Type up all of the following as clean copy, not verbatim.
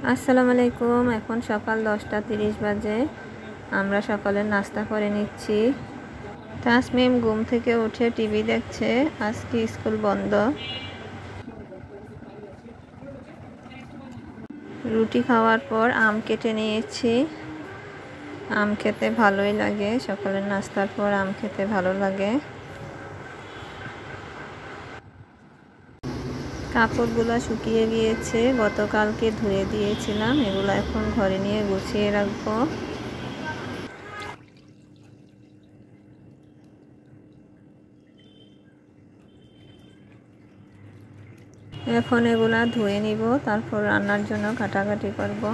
আসসালামু আলাইকুম। এখন সকাল 10:30 বাজে। আমরা সকালের নাস্তা করে নিচ্ছি। তাসমিম ঘুম থেকে উঠে টিভি দেখছে, আজকে স্কুল বন্ধ। রুটি খাওয়ার পর আম কেটে নিয়েছি। আম খেতে ভালোই লাগে, সকালের নাস্তার পর আম খেতে ভালো লাগে। কাপড়গুলো শুকিয়ে গিয়েছে, গতকালকে ধুয়ে দিয়েছিলাম। এগুলো এখন ঘরে নিয়ে গুছিয়ে রাখবো। এখন এগুলা ধুয়ে নিব, তারপর রান্নার জন্য কাটাকাটি করব।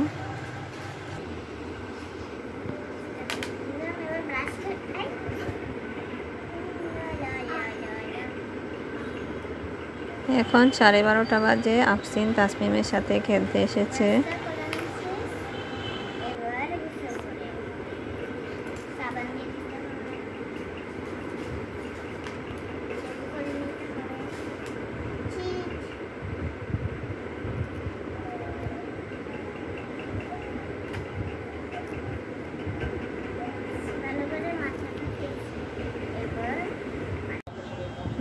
এখন 12:30 বাজে। আফসিন তাসমিমের সাথে খেলতে এসেছে।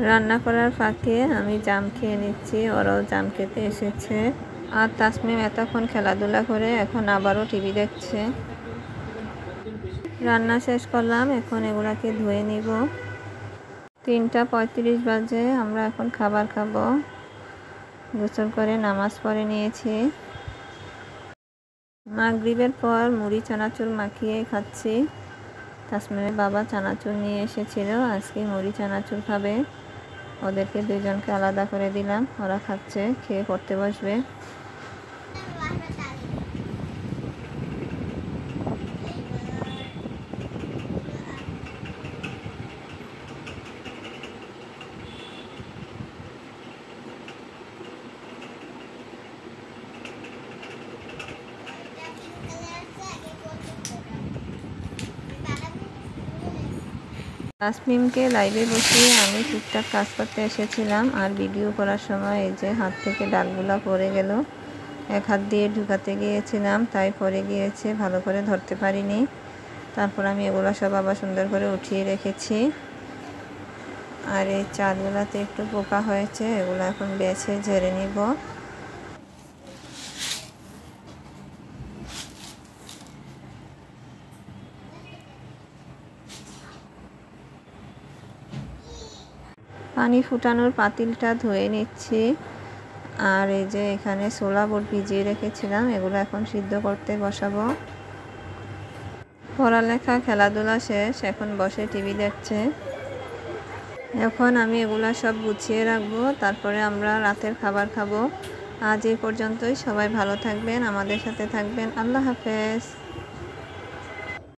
রান্না করার ফাঁকে আমি জাম খেয়ে নিচ্ছি, ওরাও জাম খেতে এসেছে। আর তাসমিম এতক্ষণ খেলাধুলা করে এখন আবারও টিভি দেখছে। রান্না শেষ করলাম, এখন এগুলাকে ধুয়ে নিব। 3:35 বাজে। আমরা এখন খাবার খাবো। গোসল করে নামাজ পড়ে নিয়েছি। মাগরিবের পর মুড়ি চানাচুর মাখিয়ে খাচ্ছি। তাসমিমের বাবা চানাচুর নিয়ে এসেছিল, আজকে মুড়ি চানাচুর খাবে। ওদেরকে দুইজনকে আলাদা করে দিলাম, ওরা খাচ্ছে, খেয়ে পড়তে বসবে। তাসমিমকে লাইভে বসিয়ে আমি টুকটাক কাজ করতে এসেছিলাম। আর ভিডিও করার সময় এই যে হাত থেকে ডালগুলা পড়ে গেল। এক হাত দিয়ে ঢুকাতে গিয়েছিলাম, তাই পড়ে গিয়েছে, ভালো করে ধরতে পারিনি। তারপর আমি এগুলো সব আবার সুন্দর করে উঠিয়ে রেখেছি। আর এই চালগুলাতে একটু পোকা হয়েছে, এগুলো এখন বেছে ঝেড়ে নিব। পানি ফুটানোর পাতিলটা ধুয়ে নিচ্ছি। আর এই যে এখানে ছোলা বুট ভিজিয়ে রেখেছিলাম, এগুলো এখন সিদ্ধ করতে বসাবো। পড়ালেখা খেলাধুলা শেষ, এখন বসে টিভি দেখছে। এখন আমি এগুলা সব গুছিয়ে রাখবো, তারপরে আমরা রাতের খাবার খাবো। আজ এই পর্যন্তই। সবাই ভালো থাকবেন, আমাদের সাথে থাকবেন। আল্লাহ হাফেজ।